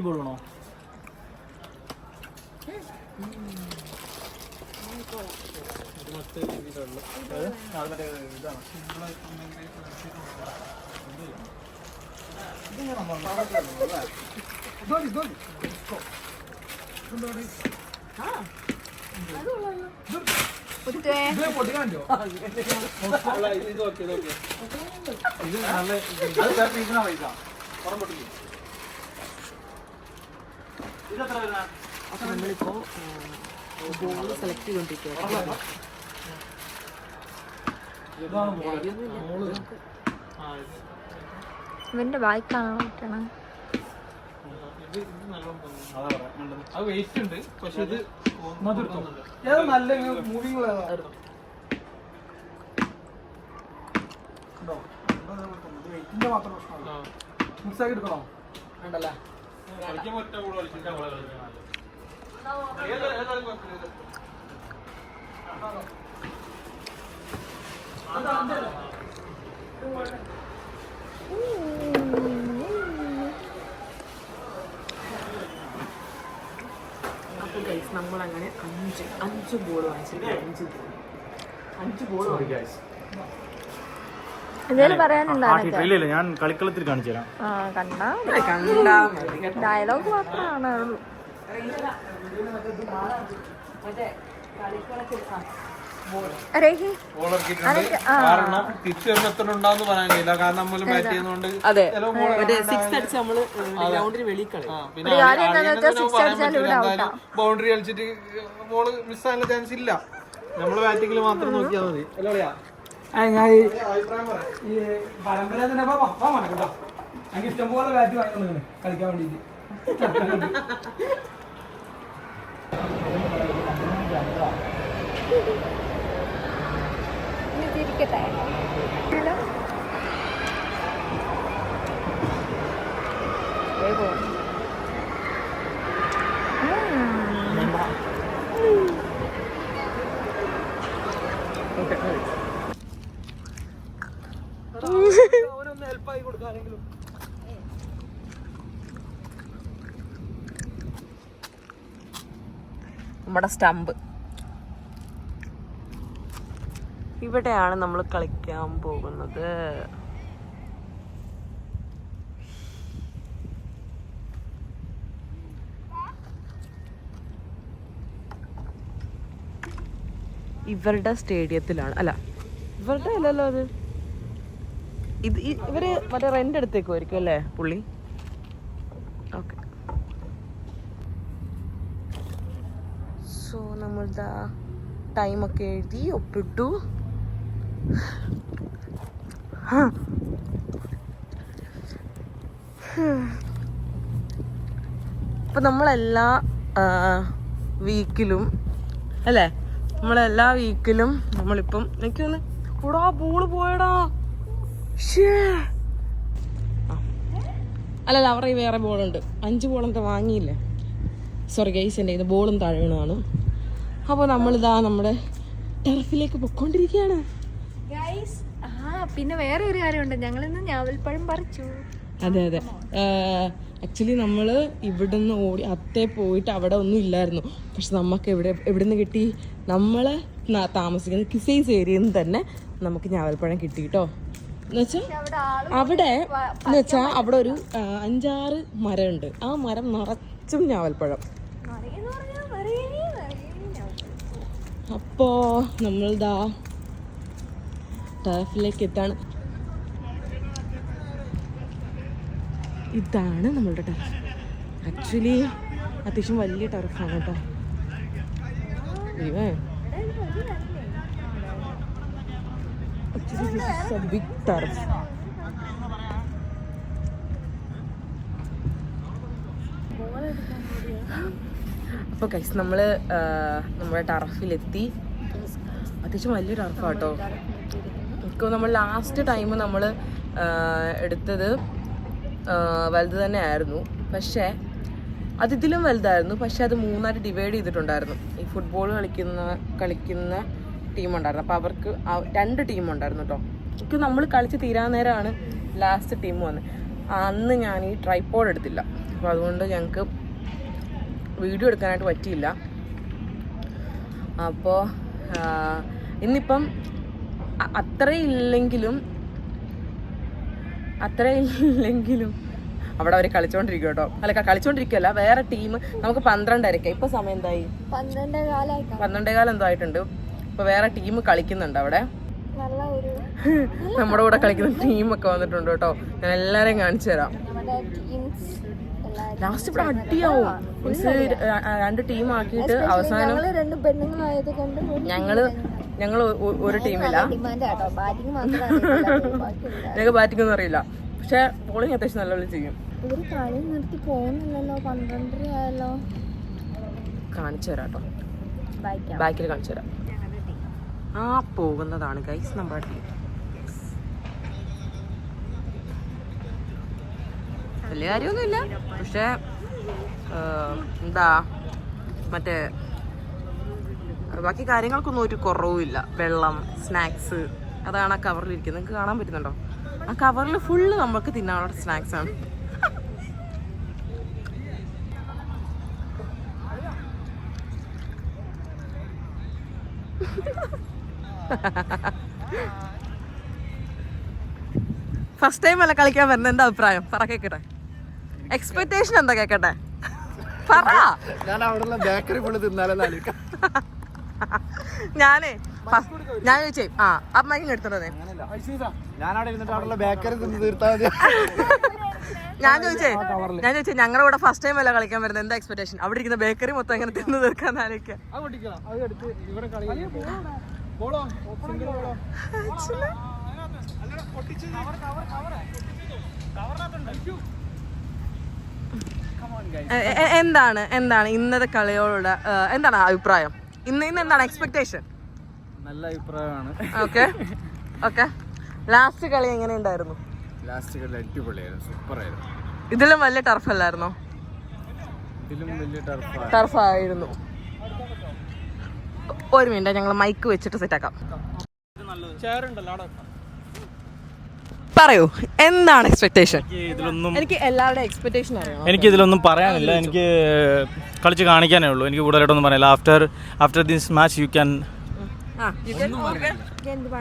Ball വേണോ? നമ്മളിപ്പോ ball select ചെയ്തോണ്ടിരിക്കുക. ഇവന്റെ വായിക്കാണോ പറ്റണം? അത് വെയിറ്റ് ഉണ്ട്, പക്ഷെ ഇത് നല്ല മൂവിങ് വെയിറ്റിന്റെ മാത്രം പ്രശ്നമല്ല. മിക്സ് ആക്കി എടുക്കണോ? വേണ്ടല്ലേ? അപ്പോൾ ഗൈസ് നമ്മളങ്ങനെ അഞ്ച് ബോൾ വാങ്ങിച്ചിട്ട് അഞ്ച് ബോൾ എന്തേലും പറയാനുണ്ടാകും. ഞാൻ കളിക്കളത്തിൽ കാണിച്ചു തരാം. കണ്ടാ ഡയലോഗ് മാത്രമാണ് ഉള്ളൂ. കാരണം തിരിച്ചു വരുമ്പോണ്ടാവുന്ന പറയാൻ കഴിയില്ല. കാരണം നമ്മൾ ബാറ്റ് ചെയ്യുന്നോണ്ട് അതെ സിക്സ് അടിച്ച് നമ്മള് ഗ്രൗണ്ടിന് വെളിയിൽ കളയും. ബൗണ്ടറി കളിച്ചിട്ട് ബോള് മിസ്സാകാനുള്ള ചാൻസ് ഇല്ല. നമ്മള് ബാറ്റിങ്ങിൽ മാത്രം നോക്കിയാൽ മതി. ഞാൻ ഈ പരമ്പര തന്നെ കേട്ടോ. എനിക്ക് ഇഷ്ടംപോലെ ബാറ്റ് വാങ്ങി കളിക്കാൻ വേണ്ടിട്ട്. ഹലോ അവരൊന്ന് ഹെൽപ്പായി കൊടുക്കാനെങ്കിലും. നമ്മുടെ സ്റ്റമ്പ് ഇവിടെയാണ് നമ്മൾ കളിക്കാൻ പോകുന്നത്. ഇവരുടെ സ്റ്റേഡിയത്തിലാണ്. അല്ല ഇവരുടെ അല്ലല്ലോ അത്. ഇവര് മറ്റേ റെന്റ് എടുത്തേക്കുമായിരിക്കും അല്ലേ പുള്ളി? ഓക്കെ. സോ നമ്മളുടെ ടൈമൊക്കെ എഴുതി ഒപ്പിട്ടു. അപ്പൊ നമ്മളെല്ലാ വീക്കിലും അല്ലേ, നമ്മളെല്ലാ വീക്കിലും നമ്മളിപ്പം എനിക്കൊന്ന് കൂടാ ബോള് പോയടാ. അല്ലല്ല അവരുടെ വേറെ ബോളുണ്ട്. 5 ബോളെന്താ വാങ്ങിയില്ലേ? സോറി ഗൈസ്, എൻ്റെ ഇത് ബോളും താഴെ വീണതാണ്. അപ്പോൾ നമ്മളിതാ നമ്മുടെ ടെറഫിലേക്ക് പൊക്കോണ്ടിരിക്കുകയാണ്. പിന്നെ വേറെ ഒരു കാര്യമുണ്ട്, ഞങ്ങളിന്ന് ഞാവൽപ്പഴം പറിച്ചു. അതെ അതെ, ആക്ച്വലി നമ്മൾ ഇവിടുന്ന് ഓടി അത്തേ പോയിട്ട് അവിടെ ഒന്നും ഇല്ലായിരുന്നു. പക്ഷെ നമുക്ക് എവിടുന്ന് കിട്ടി? നമ്മൾ താമസിക്കുന്ന കിസൈസ് ഏരിയയിൽ നിന്ന് തന്നെ നമുക്ക് ഞാവൽപ്പഴം കിട്ടി കേട്ടോ. എന്നുവെച്ചാൽ അവിടെ എന്നുവെച്ചാൽ അവിടെ ഒരു 5-6 മരമുണ്ട്. ആ മരം നിറച്ചും ഞാവൽപ്പഴം. അപ്പോ നമ്മളിതാ ടർഫിലേക്ക് എത്താണ്. ഇതാണ് നമ്മളുടെ ടർഫ്. ആക്ച്വലി അത്യാവശ്യം വലിയ ടർഫാണ് കേട്ടോ. Big turf. അപ്പോൾ ഗൈസ് നമ്മൾ നമ്മുടെ ടർഫിലെത്തി. അത്യാവശ്യം വലിയ ടർഫാണ് കേട്ടോ. ഇപ്പോൾ നമ്മൾ ലാസ്റ്റ് ടൈം നമ്മൾ എടുത്തത് വലുത് തന്നെ ആയിരുന്നു. പക്ഷേ അതിലും വലുതായിരുന്നു. പക്ഷെ അത് 3ആയിട്ട് ഡിവൈഡ് ചെയ്തിട്ടുണ്ടായിരുന്നു. ഈ ഫുട്ബോൾ കളിക്കുന്ന ടീമുണ്ടായിരുന്നു. അപ്പോൾ അവർക്ക് 2 ടീമുണ്ടായിരുന്നു കേട്ടോ. എനിക്ക് നമ്മൾ കളിച്ച് തീരാൻ നേരമാണ് ലാസ്റ്റ് ടീം വന്നത്. അന്ന് ഞാൻ ഈ ട്രൈപോഡ് എടുത്തില്ല. അപ്പോൾ അതുകൊണ്ട് ഞങ്ങൾക്ക് വീഡിയോ എടുക്കാനായിട്ട് പറ്റിയില്ല. അപ്പോൾ ഇന്നിപ്പം അത്രയില്ലെങ്കിലും അവിടെ അവർ കളിച്ചോണ്ടിരിക്കും കേട്ടോ. അല്ല കളിച്ചോണ്ടിരിക്കുകയല്ല, വേറെ ടീം. നമുക്ക് 12:30 ഇപ്പൊ സമയം എന്തായി? 12:15 എന്തോ ആയിട്ടുണ്ട്. ഇപ്പൊ വേറെ ടീം കളിക്കുന്നുണ്ട് അവിടെ. നമ്മുടെ കൂടെ കളിക്കുന്ന ടീമൊക്കെ വന്നിട്ടുണ്ട് കേട്ടോ. ഞാൻ എല്ലാരെയും കാണിച്ചു തരാം. ലാസ്റ്റ് ഇവിടെ അടിയാവും. 2 ടീം ആക്കിയിട്ട് അവസാനം ഞങ്ങള് ഒരു ടീമില്ല. ഞങ്ങൾക്ക് ബാറ്റിംഗ് ഒന്നും അറിയില്ല, പക്ഷെ ബോളിംഗ് അത്യാവശ്യം നല്ലപോലെ ചെയ്യും. കാണിച്ചു തരാം കേട്ടോ, ബാക്കിൽ കാണിച്ചു തരാം. ആ പോകുന്നതാണ് ഗൈസ് നമ്മുടെ ടീം. വലിയ കാര്യമൊന്നുമില്ല, പക്ഷെ എന്താ മറ്റേ ബാക്കി കാര്യങ്ങൾക്കൊന്നും ഒരു കുറവുമില്ല. വെള്ളം, സ്നാക്സ്, അതാണ് ആ കവറിലിരിക്കുന്നത്. നിങ്ങൾക്ക് കാണാൻ പറ്റുന്നുണ്ടോ? ആ കവറിൽ ഫുള്ള് നമുക്ക് തിന്നാനുള്ള സ്നാക്സ് ആണ്. ഫസ്റ്റ് ടൈം അല്ല കളിക്കാൻ വരുന്നത്. എന്താ അഭിപ്രായം? പറ കേക്കട്ടെ. എക്സ്പെക്ടേഷൻ എന്താ കേക്കട്ടെ? പറ. ഞാൻ ചോദിച്ചേ അമ്മയ്ക്ക് എടുത്തേ. ഞാൻ ചോദിച്ചേ ഞങ്ങളുടെ കൂടെ ഫസ്റ്റ് ടൈം അല്ല കളിക്കാൻ വരുന്നത്. എന്താ എക്സ്പെക്ടേഷൻ? അവിടെ ഇരിക്കുന്ന ബേക്കറി മൊത്തം എങ്ങനെ തിന്നു തീർക്കാൻ ആലോചിക്കാം. എന്താണ് ഇന്നത്തെ കളിയോട് എന്താണ് അഭിപ്രായം? ഇന്ന് എന്താണ് എക്സ്പെക്ടേഷൻ? നല്ല അഭിപ്രായമാണ്. ഓക്കെ. ലാസ്റ്റ് കളി എങ്ങനെ ഉണ്ടായിരുന്നു? ലാസ്റ്റ് കളി അടിപൊളിയായിരുന്നു, സൂപ്പർ ആയിരുന്നു. ഇതിലും വലിയ ടർഫ് അല്ലായിരുന്നോ? ഇതിലും വലിയ ടർഫായിരുന്നു. ഒരു മിനിറ്റ്, ഞങ്ങൾ മൈക്ക് വെച്ചിട്ട് സെറ്റാക്കാം. പറയൂ, എന്താണ് എക്സ്പെക്ടേഷൻ? എനിക്ക് എല്ലാവരുടെ എക്സ്പെക്ടേഷൻ അറിയാം. എനിക്ക് ഇതിലൊന്നും പറയാനില്ല. എനിക്ക് കളിച്ച് കാണിക്കാനേ ഉള്ളൂ. എനിക്ക് കൂടുതലായിട്ടൊന്നും പറയാനില്ല. After this match you can.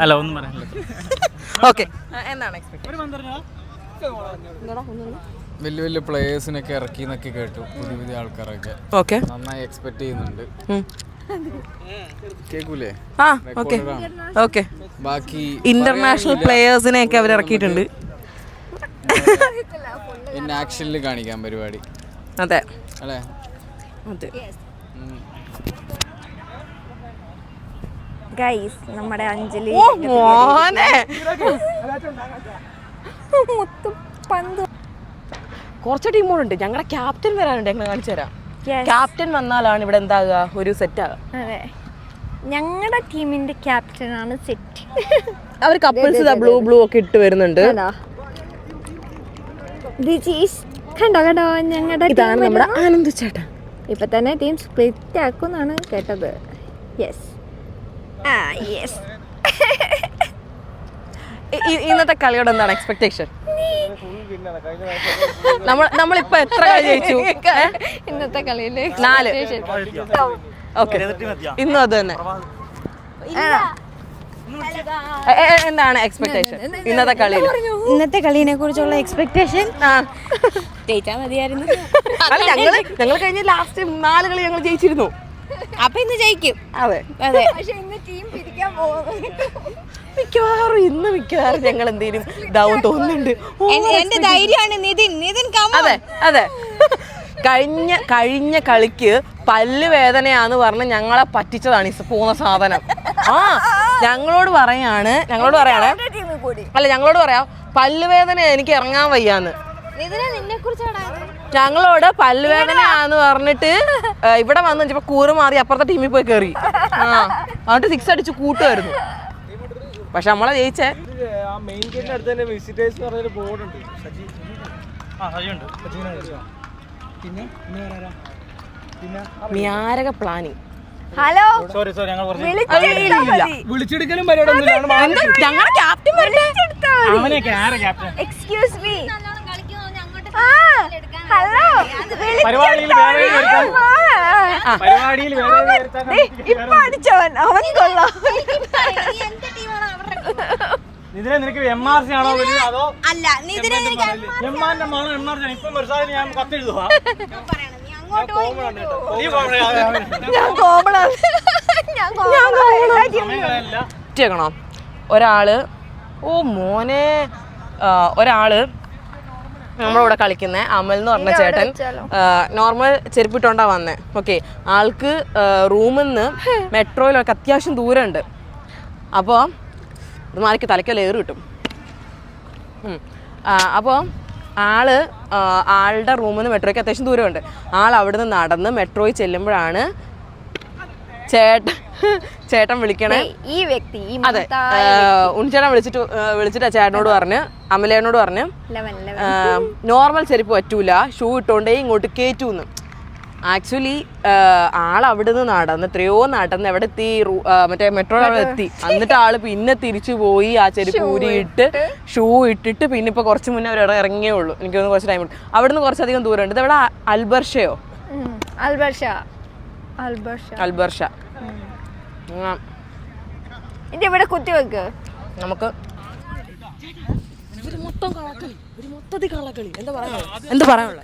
അല്ല, ഒന്നും പറയാനില്ല. ഓക്കെ, എന്താണ് എക്സ്പെക്ടേഷൻ? വലിയ പ്ലേയേഴ്സിനൊക്കെ ഇറക്കി എന്നൊക്കെ കേട്ടു. പുതിയ ആൾക്കാരൊക്കെ ഓക്കെ, നന്നായി എക്സ്പെക്ട് ചെയ്യുന്നുണ്ട്. കേക്കൂലേ? ഓക്കെ. ബാക്കി ഇന്റർനാഷണൽ പ്ലേയേഴ്സിനെയൊക്കെ അവർ ഇറക്കിയിട്ടുണ്ട്. ഇൻ ആക്ഷനിൽ കാണിക്കാൻ പരിപാടി. അതെ അല്ലേ? അതെ. ഗൈസ്, നമ്മുടെ അഞ്ജലി കുറച്ച് ടീമുകളുണ്ട്. ഞങ്ങളുടെ ക്യാപ്റ്റൻ വരാനുണ്ട്. ഞങ്ങൾ കാണിച്ചു തരാം. ക്യാപ്റ്റൻ വന്നാലാണ് ഇവിടെ എന്താകുക, ഒരു സെറ്റ് ആകുക. അതെ, ഞങ്ങളുടെ ടീമിന്റെ ക്യാപ്റ്റനാണ് സെറ്റ്. അവർ കപ്പിൾസ് ബ്ലൂ ഒക്കെ ഇട്ട് വരുന്നുണ്ട്. കണ്ടോ ഞങ്ങളുടെ ഇതാണ് നമ്മുടെ ആനന്ദ് ചേട്ടൻ. ഇപ്പൊ തന്നെ ടീം സ്പ്ലിറ്റ് ആക്കുന്നാണ് കേട്ടത്. യെസ്. ഇന്നത്തെ കളിയോട് എന്താണ് എക്സ്പെക്ടേഷൻ? നമ്മളിപ്പോ എത്ര കളി ജയിച്ചു? ഇന്നത്തെ കളിയില് 4. ഓക്കെ, ഇന്നും അത് തന്നെ. എന്താണ് എക്സ്പെക്ടേഷൻ ഇന്നത്തെ കളിയിൽ? ഇന്നത്തെ കളിയെ കുറിച്ചുള്ള എക്സ്പെക്ടേഷൻ ജയിച്ചാൽ മതിയായിരുന്നു. ഞങ്ങൾ കഴിഞ്ഞ ലാസ്റ്റ് 4 കളി ഞങ്ങൾ ജയിച്ചിരുന്നു. അപ്പൊ ഇന്ന് ജയിക്കും. അതെ. പക്ഷെ ഇന്ന് ടീം പിരിക്കാൻ പോകും. മിക്കവാറും ഞങ്ങൾ എന്തെങ്കിലും ഇതാവും തോന്നുന്നുണ്ട്. എന്റെ ധൈര്യമാണ് നിതിൻ. അതെ. കഴിഞ്ഞ കളിക്ക് പല്ല് വേദനയാന്ന് പറഞ്ഞ് ഞങ്ങളെ പറ്റിച്ചതാണ് ഈ പോകുന്ന സാധനം. ഞങ്ങളോട് പറയാണ് അല്ല, ഞങ്ങളോട് പറയാം പല്ലുവേദന എനിക്ക് ഇറങ്ങാൻ വയ്യാന്ന്. ഞങ്ങളോട് പല്ലുവേദനയാന്ന് പറഞ്ഞിട്ട് ഇവിടെ വന്ന് വെച്ചപ്പോ കൂറ് മാറി അപ്പുറത്തെ ടീമിൽ പോയി കയറി. എന്നിട്ട് 6 അടിച്ച് കൂട്ടുമായിരുന്നു. പക്ഷെ നമ്മളെ ജയിച്ചേ. മിയാരക പ്ലാനിങ്. ഹലോ, വിളിച്ചെടുക്കലും പരിപാടി. എക്സ്ക്യൂസ് മീ, ഹലോ പരിപാടിയിൽ ഇപ്പൊ അടിച്ചവൻ അവൻ കൊള്ളാം. ഇതിനെ നിനക്ക് MRC ആണോ വലുത് അതോ അല്ല എമ്മാന്റെ മണം MRC ആണ്. ഇപ്പം ഒരു സാധനം ഞാൻ കത്തെഴുതുവാ. ണോ ഒരാള് മോനെ ഒരാള് നമ്മളിവിടെ കളിക്കുന്ന അമൽ എന്ന് പറഞ്ഞ ചേട്ടൻ നോർമൽ ചെരുപ്പിട്ടോണ്ടാ വന്നേ. ഓക്കെ, ആൾക്ക് റൂമിൽ നിന്ന് മെട്രോയിലൊക്കെ അത്യാവശ്യം ദൂരമുണ്ട്. അപ്പോൾ മാറിക്ക് തലയ്ക്കൽ ഏറ് കിട്ടും. അപ്പോൾ ആളുടെ റൂമിൽ നിന്ന് മെട്രോയ്ക്ക് അത്യാവശ്യം ദൂരമുണ്ട്. അവിടെ നിന്ന് നടന്ന് മെട്രോയിൽ ചെല്ലുമ്പോഴാണ് ചേട്ടൻ വിളിക്കണേ. ഈ വ്യക്തി അതെ, ഉണ്ണിച്ചേട്ടൻ വിളിച്ചിട്ട് ചേട്ടനോട് പറഞ്ഞ് അമലേനോട് പറഞ്ഞ് നോർമൽ ചെരുപ്പ് പറ്റൂല, ഷൂ ഇട്ടോണ്ടേ ഇങ്ങോട്ട് കയറ്റൂന്ന്. ആക്ച്വലി അവിടെ നിന്ന് നടന്ന് എത്രയോ നടന്ന് എവിടെ എത്തി, മറ്റേ മെട്രോ എത്തി. എന്നിട്ട് ആള് പിന്നെ തിരിച്ചു പോയി ആ ചെരുപ്പ് ഊരിയിട്ട് ഷൂ ഇട്ടിട്ട് പിന്നെ ഇപ്പൊ കുറച്ച് മുന്നേ അവർ ഇറങ്ങിയേ ഉള്ളൂ. എനിക്ക് തോന്നുന്നു കുറച്ച് ടൈം ഉണ്ട്. അവിടുന്ന് കുറച്ചധികം ദൂരമുണ്ട്. ഇതെവിടെ അൽബർഷയോ? അൽബർഷ. ഇത് ഇവിടെ കുത്തിവെക്ക്. നമുക്ക് എന്താ പറയാനുള്ളത്?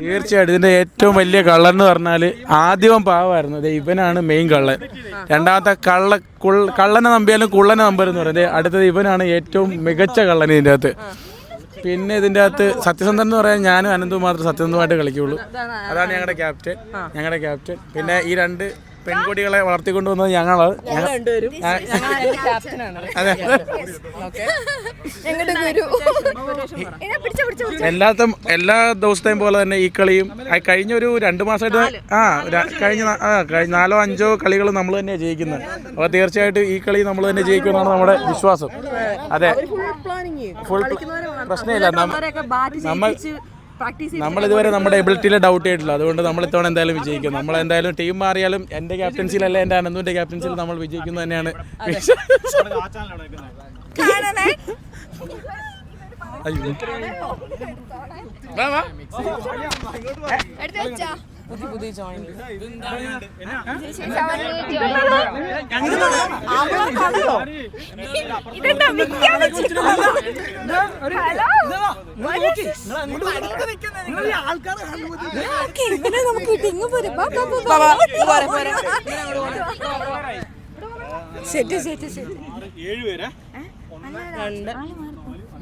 തീർച്ചയായിട്ടും ഇതിന്റെ ഏറ്റവും വലിയ കള്ളൻ എന്ന് പറഞ്ഞാൽ ആദ്യം പാവമായിരുന്നു. ഇവനാണ് മെയിൻ കള്ളൻ. രണ്ടാമത്തെ കള്ളനെ നമ്പിയാലും കുള്ളനെ നമ്പരെന്ന് പറയുന്നത്. അടുത്തത് ഇവനാണ് ഏറ്റവും മികച്ച കള്ളൻ ഇതിൻ്റെ അകത്ത്. പിന്നെ ഇതിൻ്റെ അകത്ത് സത്യസന്ധൻ എന്ന് പറയാൻ ഞാനും അനന്തും മാത്രം സത്യസന്ധമായിട്ട് കളിക്കുള്ളൂ. അതാണ് ഞങ്ങളുടെ ക്യാപ്റ്റൻ. പിന്നെ ഈ രണ്ട് പെൺകുട്ടികളെ വളർത്തിക്കൊണ്ടുവന്നത് ഞങ്ങള്. എല്ലാ ദിവസത്തെയും പോലെ തന്നെ ഈ കളിയും കഴിഞ്ഞ ഒരു 2 മാസമായിട്ട് കഴിഞ്ഞ 4-5 കളികൾ നമ്മൾ തന്നെയാണ് ജയിക്കുന്നത്. അപ്പോൾ തീർച്ചയായിട്ടും ഈ കളി നമ്മൾ തന്നെ ജയിക്കുമെന്നാണ് നമ്മുടെ വിശ്വാസം. അതെ, ഫുൾ പ്രശ്നമില്ല. നമ്മൾ ഇതുവരെ നമ്മുടെ എബിലിറ്റിയിൽ ഡൗട്ട് ചെയ്തിട്ടില്ല. അതുകൊണ്ട് നമ്മൾ ഇത്തവണ എന്തായാലും വിജയിക്കും. നമ്മൾ എന്തായാലും ടീം മാറിയാലും എൻ്റെ ക്യാപ്റ്റൻസിലല്ല, എൻ്റെ അനന്തുവിൻ്റെ ക്യാപ്റ്റൻസിൽ നമ്മൾ വിജയിക്കുന്നത് തന്നെയാണ്.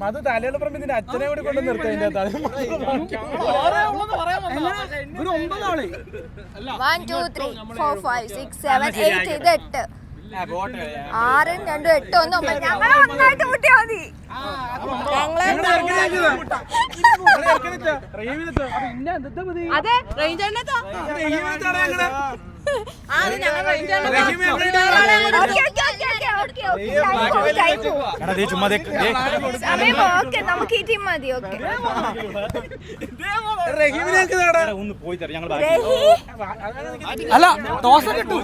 അത് തലയുടെ പുറമെ ഇതിന്റെ അച്ഛനെ കൂടി കൊണ്ട് നിർത്താം. 1 2 3 4 5 6 7 8 ഇത് 8 6 2 8 1 9. ഞങ്ങളെ ഒന്നായിട്ട് കൂട്ടിയാ മതി. അതെ, റേഞ്ച് നമുക്ക് ഈ ടീം മതി. അല്ല ദോശ കിട്ടും.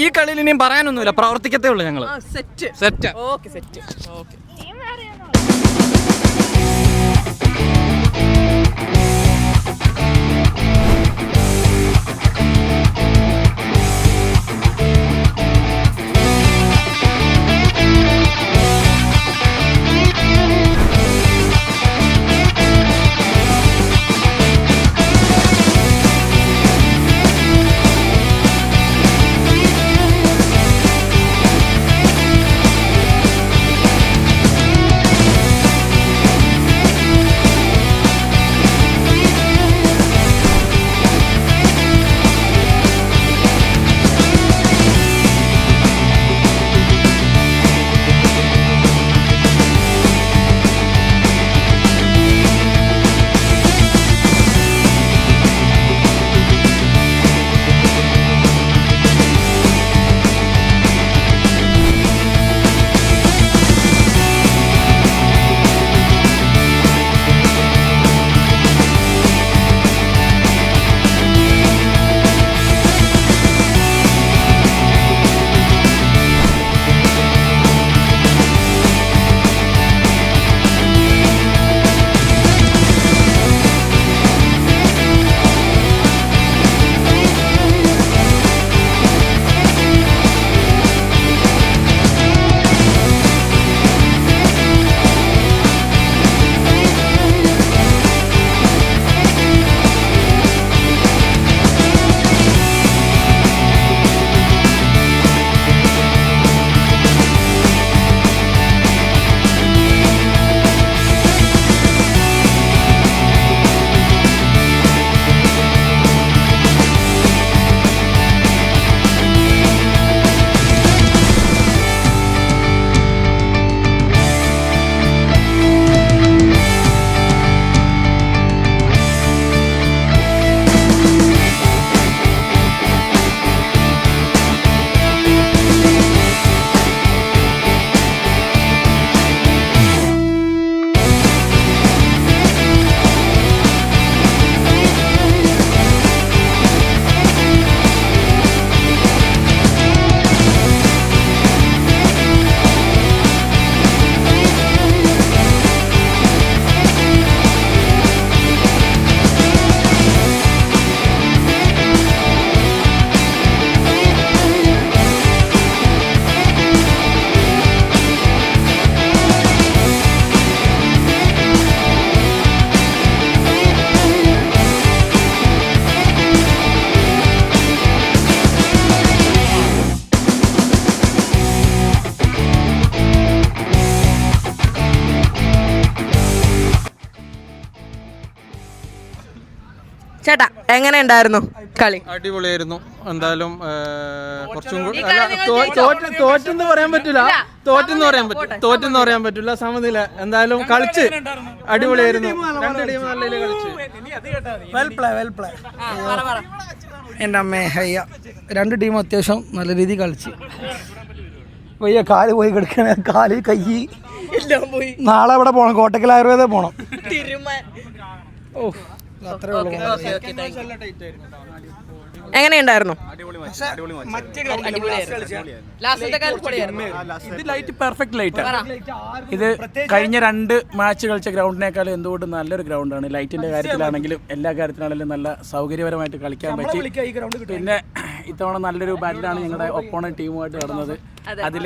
ഈ കളിയിൽ ഇനിയും പറയാനൊന്നുമില്ല, പ്രവർത്തിക്കത്തേ ഉള്ളൂ ഞങ്ങള്. സെറ്റ്. Okay, set. ഓക്കെ. ചേട്ടാ എങ്ങനെ ഉണ്ടായിരുന്നു കളി? അടിപൊളിയായിരുന്നു. എന്തായാലും കുറച്ചും കൂടി തോറ്റെന്ന് പറയാൻ പറ്റില്ല, തോറ്റെന്ന് പറയാൻ പറ്റില്ല. സമനില എന്തായാലും കളിച്ച് അടിപൊളിയായിരുന്നു. രണ്ട് ടീം നല്ല രീതിയിൽ കളിച്ച്. Well play. എൻ്റെ അമ്മേ ഹയ്യ, രണ്ട് ടീമും അത്യാവശ്യം നല്ല രീതിയിൽ കളിച്ച്. വയ്യ, കാല് പോയി കിടക്കണ, കാല് കൈ എല്ലാം പോയി. നാളെ ഇവിടെ പോണം, കോട്ടക്കൽ ആയുർവേദ പോണം. ഓ അത്രേ ഉള്ളൂ. എങ്ങനെയുണ്ടായിരുന്നു? ഇത് ലൈറ്റ് പെർഫെക്റ്റ് ലൈറ്റാണ്. ഇത് കഴിഞ്ഞ 2 മാച്ച് കളിച്ച ഗ്രൗണ്ടിനേക്കാളും എന്തുകൊണ്ടും നല്ലൊരു ഗ്രൗണ്ടാണ്. ലൈറ്റിന്റെ കാര്യത്തിലാണെങ്കിലും എല്ലാ കാര്യത്തിലാണെങ്കിലും നല്ല സൗകര്യപരമായിട്ട് കളിക്കാൻ പറ്റി. പിന്നെ ഇത്തവണ നല്ലൊരു ബാറ്റിലാണ് ഞങ്ങളുടെ ഒപ്പോണന്റ് ടീമുമായിട്ട് നടന്നത്. അതിൽ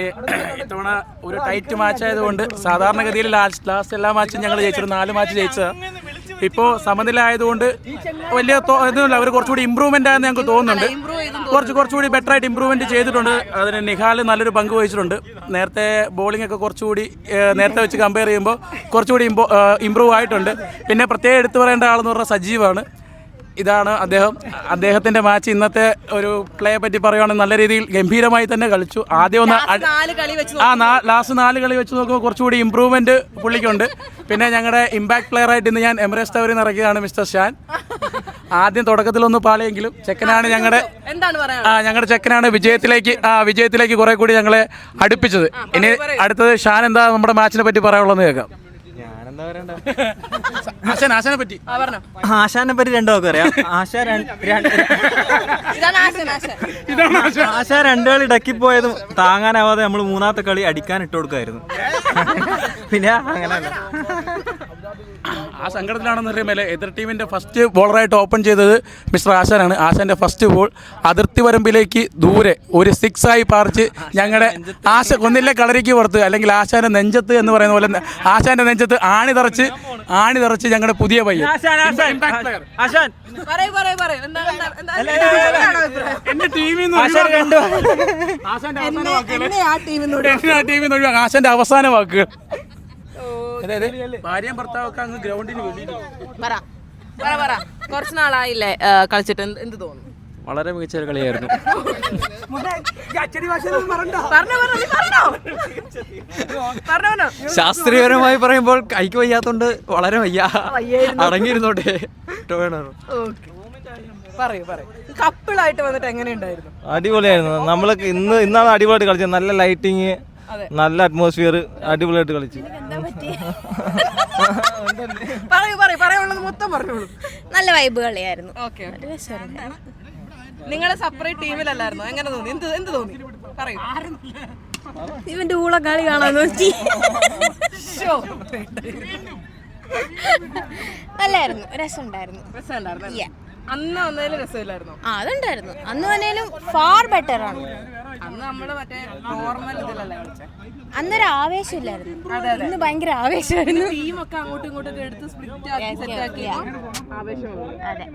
ഇത്തവണ ഒരു ടൈറ്റ് മാച്ച് ആയതുകൊണ്ട് സാധാരണഗതിയിൽ ലാസ്റ്റ് എല്ലാ മാച്ചും ഞങ്ങൾ ജയിച്ചിരുന്നു, 4 മാച്ച് ജയിച്ചതാണ്. ഇപ്പോൾ സമനില ആയതുകൊണ്ട് വലിയ ഇതൊന്നുമില്ല, അവർ കുറച്ചുകൂടി ഇമ്പ്രൂവ്മെന്റ് ആയെന്ന് ഞങ്ങൾക്ക് തോന്നുന്നുണ്ട്. കുറച്ചുകൂടി ബെറ്റർ ആയിട്ട് ഇമ്പ്രൂവ്മെന്റ് ചെയ്തിട്ടുണ്ട്. അതിന് നിഹാൽ നല്ലൊരു പങ്ക് വഹിച്ചിട്ടുണ്ട്. നേരത്തെ ബോളിംഗ് ഒക്കെ കുറച്ചുകൂടി നേരത്തെ വെച്ച് കമ്പയർ ചെയ്യുമ്പോൾ കുറച്ചുകൂടി ഇമ്പ്രൂവ് ആയിട്ടുണ്ട്. പിന്നെ പ്രത്യേകം എടുത്തു പറയേണ്ട ആളെന്ന് പറഞ്ഞാൽ സജീവാണ്. ഇതാണ് അദ്ദേഹത്തിന്റെ മാച്ച്. ഇന്നത്തെ ഒരു പ്ലേ പറ്റി പറയുകയാണെങ്കിൽ നല്ല രീതിയിൽ ഗംഭീരമായി തന്നെ കളിച്ചു. ആദ്യം ഒന്ന് ലാസ്റ്റ് 4 കളി വെച്ച് നോക്കുമ്പോൾ കുറച്ചുകൂടി ഇമ്പ്രൂവ്മെന്റ് പുള്ളിക്കുണ്ട്. പിന്നെ ഞങ്ങളുടെ ഇമ്പാക്ട് പ്ലെയർ ആയിട്ട് ഇന്ന് ഞാൻ എമിറേറ്റ്സ് ടവറിൽ നിന്ന് ഇറക്കിയതാണ് മിസ്റ്റർ ഷാൻ. ആദ്യം തുടക്കത്തിലൊന്ന് പാളിയെങ്കിലും ചെക്കനാണ് ഞങ്ങളുടെ ചെക്കനാണ് വിജയത്തിലേക്ക് കുറെ കൂടി ഞങ്ങളെ അടുപ്പിച്ചത്. ഇനി അടുത്തത് ഷാൻ എന്താ നമ്മുടെ മാച്ചിനെ പറ്റി പറയാനുള്ളതെന്ന് കേൾക്കാം. ആശാനെ പറ്റി 2 വാക്ക് പറയാം. ആശ 2 കളി ഡക്കിപ്പോയതും താങ്ങാനാവാതെ നമ്മൾ 3ാമത്തെ കളി അടിക്കാൻ ഇട്ട് കൊടുക്കായിരുന്നു. പിന്നെ അങ്ങനെയല്ല, ആ സങ്കടത്തിലാണെന്ന് അറിയുമ്പോൾ എതിർ ടീമിന്റെ ഫസ്റ്റ് ബോളറായിട്ട് ഓപ്പൺ ചെയ്തത് മിസ്റ്റർ ആശാനാണ്. ആശാന്റെ ഫസ്റ്റ് ബോൾ അതിർത്തി വരമ്പിലേക്ക് ദൂരെ ഒരു 6 ആയി പാർച്ച് ഞങ്ങളുടെ ഒന്നില്ലേ കളരിക്ക് പുറത്ത്, അല്ലെങ്കിൽ ആശാന്റെ നെഞ്ചത്ത് എന്ന് പറയുന്ന പോലെ ആശാന്റെ നെഞ്ചത്ത് ആണി തറച്ച് ഞങ്ങളുടെ പുതിയ പയ്യൻ എന്റെ ടീമിൽ ആശാന്റെ അവസാന വാക്കുകൾ. അതായത് ഭാര്യയും ഭർത്താവൊക്കെ അങ്ങ് ഗ്രൗണ്ടിന് കുറച്ച് നാളായില്ലേ കളിച്ചിട്ട്, എന്ത് തോന്നുന്നു? വളരെ മികച്ച ഒരു കളിയായിരുന്നു. ശാസ്ത്രീയപരമായി പറയുമ്പോൾ കൈക്ക് വയ്യാത്തോണ്ട് വളരെ വയ്യ, അടങ്ങിയിരുന്നോട്ടെ. കപ്പിളായിട്ട് വന്നിട്ട് എങ്ങനെയുണ്ടായിരുന്നു? അടിപൊളിയായിരുന്നു. നമ്മളൊക്കെ ഇന്നാണ് അടിപൊളിയായിട്ട് കളിച്ചത്. നല്ല ലൈറ്റിങ്, നല്ല അറ്റ്മോസ്ഫിയർ, അടിപൊളിയായിട്ട് കളിച്ചു. നല്ല വൈബ് കളിയായിരുന്നു. നിങ്ങളെ സെപ്പറേറ്റ് ടീമിലല്ലായിരുന്നു, എങ്ങനെ തോന്നി? എന്ത് തോന്നി പറയൂ. ഇവന്റെ ഊള കളി കാണാൻ നോക്കി. നല്ലായിരുന്നു, രസമുണ്ടായിരുന്നു. അന്ന് വന്നതിൽ രസമില്ലായിരുന്നു? അതുണ്ടായിരുന്നു. അന്ന് വന്നതിലും ഫാർ ബെറ്റർ ആണ്. അന്ന് നമ്മള് മറ്റേ നോർമൽ ഇതിലല്ലേ കളിച്ചത്. അന്നൊരു ആവേശമില്ലായിരുന്നു. ഇന്ന് ഭയങ്കര ആവേശമായിരുന്നു. ടീമൊക്കെ അങ്ങോട്ടും ഇങ്ങോട്ടും എടുത്ത് സ്പ്ലിറ്റ് ആക്കി സെറ്റ് ആക്കി ആവേശമുള്ളൂ. അതെ,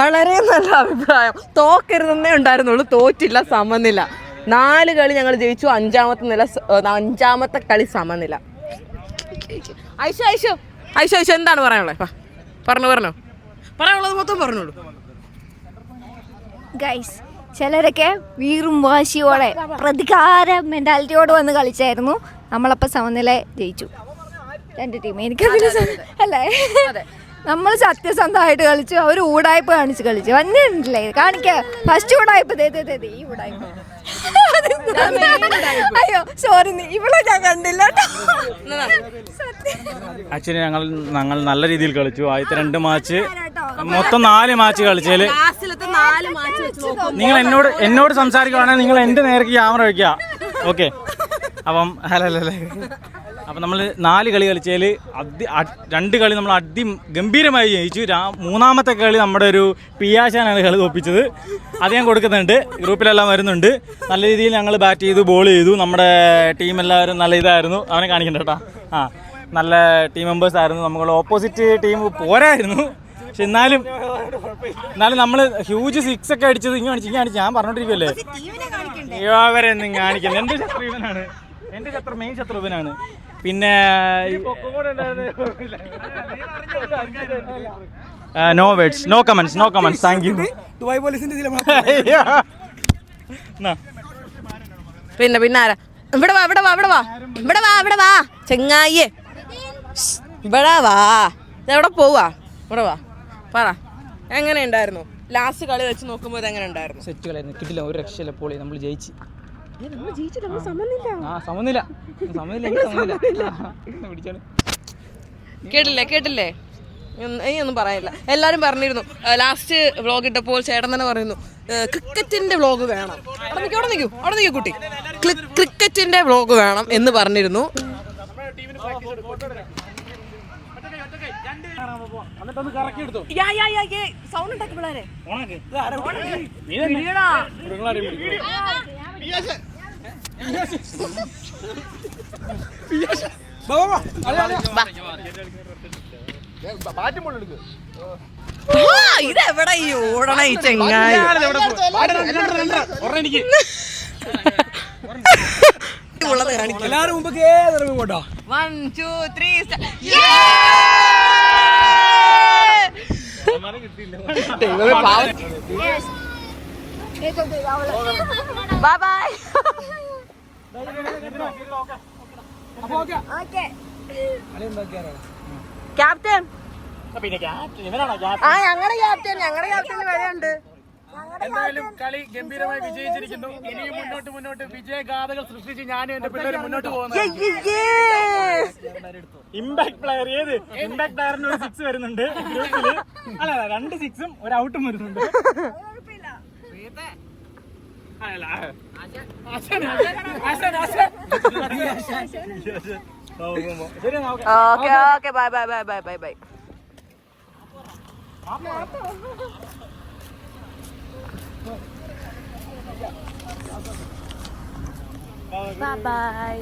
വളരെ നല്ല അഭിപ്രായം. തോക്കരുതെന്നേ ഉണ്ടായിരുന്നുള്ളൂ, തോറ്റില്ല, സമനില. 4 കളി ഞങ്ങൾ ജയിച്ചു, 5ാമത്തെ കളി സമനില. ഐശോ എന്താണ് പറയാനുള്ളത്? പറഞ്ഞോ, പറയാനുള്ളത് മൊത്തം പറഞ്ഞോളൂ. ഗൈസ്, ചിലരൊക്കെ വീറും വാശിയോടെ പ്രതികാര മെന്റാലിറ്റിയോടെ വന്ന് കളിച്ചായിരുന്നു. നമ്മളപ്പോൾ സമനില ജയിച്ചു 2 ടീം. എനിക്കതിന് അല്ലേ, നമ്മൾ സത്യസന്ധമായിട്ട് കളിച്ചു, അവർ ഊടായ്പ കാണിച്ച് കളിച്ചു. വന്നിട്ടില്ലേ കാണിക്ക ഫസ്റ്റ് ഊടായ്പ, ഈ ഊടായ്പ. അയ്യോ സോറി, ഇവിടെ ഞാൻ കണ്ടില്ല. ആക്ച്വലി ഞങ്ങൾ നല്ല രീതിയിൽ കളിച്ചു. ആദ്യത്തെ 2 മാച്ച് മൊത്തം 4 മാച്ച് കളിച്ചതിൽ നിങ്ങൾ എന്നോട് സംസാരിക്കുവാണെങ്കിൽ നിങ്ങൾ എൻ്റെ നേരേക്ക് ക്യാമറ വയ്ക്കുക. ഓക്കെ, അപ്പം അപ്പം നമ്മൾ 4 കളി കളിച്ചതിൽ 2 കളി നമ്മൾ ഗംഭീരമായി ജയിച്ചു. 3ാമത്തെ കളി നമ്മുടെ ഒരു പിയാശാനാണ് കളി തോപ്പിച്ചത്. അത് ഞാൻ കൊടുക്കുന്നുണ്ട്, ഗ്രൂപ്പിലെല്ലാം വരുന്നുണ്ട്. നല്ല രീതിയിൽ ഞങ്ങൾ ബാറ്റ് ചെയ്തു, ബോൾ ചെയ്തു. നമ്മുടെ ടീം എല്ലാവരും നല്ല ഇതായിരുന്നു. അവനെ കാണിക്കണ്ട കേട്ടോ. നല്ല ടീം മെമ്പേഴ്സ് ആയിരുന്നു. നമ്മൾ ഓപ്പോസിറ്റ് ടീം പോരായിരുന്നു, പക്ഷെ എന്നാലും നമ്മൾ ഹ്യൂജ് 6 ഒക്കെ അടിച്ചത് ഇങ്ങനെ കാണിച്ചു. ഞാൻ പറഞ്ഞോണ്ടിരിക്കുമല്ലേ, അവരെന്നും കാണിക്കുന്നത്. എൻ്റെ ശത്രു ഇവനാണ്, എൻ്റെ മെയിൻ ശത്രു ഇവനാണ്. പിന്നെ no words, no comments. Thank you. Dubai പോലീസിന്റെ പിന്നെ ആരാ? ഇവിടെ വാ ചെങ്ങായിയെ, ഇവിടെ വാ. എവിടെ പോവാ? ഇവിടെ വാ, പറ എങ്ങനെ ഉണ്ടായിരുന്നു ലാസ്റ്റ് കളി വെച്ച് നോക്കുമ്പോൾ? എങ്ങനെ ഉണ്ടായിരുന്നു? സെറ്റ് കളയായിരുന്നു, കിട്ടില്ല, ഒരു രക്ഷയില്ല. പോളി, നമ്മൾ ജയിച്ചു. കേട്ടില്ലേ? ഒന്നും പറയാനില്ല. എല്ലാരും പറഞ്ഞിരുന്നു ലാസ്റ്റ് വ്ളോഗ് ഇട്ടപ്പോൾ ചേട്ടൻ തന്നെ പറയുന്നു ക്രിക്കറ്റിന്റെ വ്ളോഗ് വേണം. അവിടെ നിൽക്കൂ കുട്ടി, ക്രിക്കറ്റിന്റെ വ്ളോഗ് വേണം എന്ന് പറഞ്ഞിരുന്നു. സൗണ്ട് ഉണ്ടാക്കി പിള്ളേരെ ഇതെവിടെ ഈ ഓടണ ഈ ചെങ്ങായി? 1 2 3 ബൈ. ക്യാപ്റ്റൻ, ഞങ്ങളുടെ ക്യാപ്റ്റൻ വരെയുണ്ട്. എന്തായാലും കളി ഗംഭീരമായി വിജയിച്ചിരിക്കുന്നു. ഇനിയും മുന്നോട്ട് വിജയഗാഥകൾ സൃഷ്ടിച്ച് ഞാനും എന്റെ പിള്ളേരും മുന്നോട്ട് പോകുന്നു. ഇമ്പാക്ട് പ്ലെയർ ഇമ്പാക്ട് പ്ലെയറിന് ഒരു 6 വരുന്നുണ്ട് ഗ്രൂപ്പില്. അല്ല 2 6ഉം ഒരു ഔട്ടും വരുന്നുണ്ട്. Okay bye. Bye.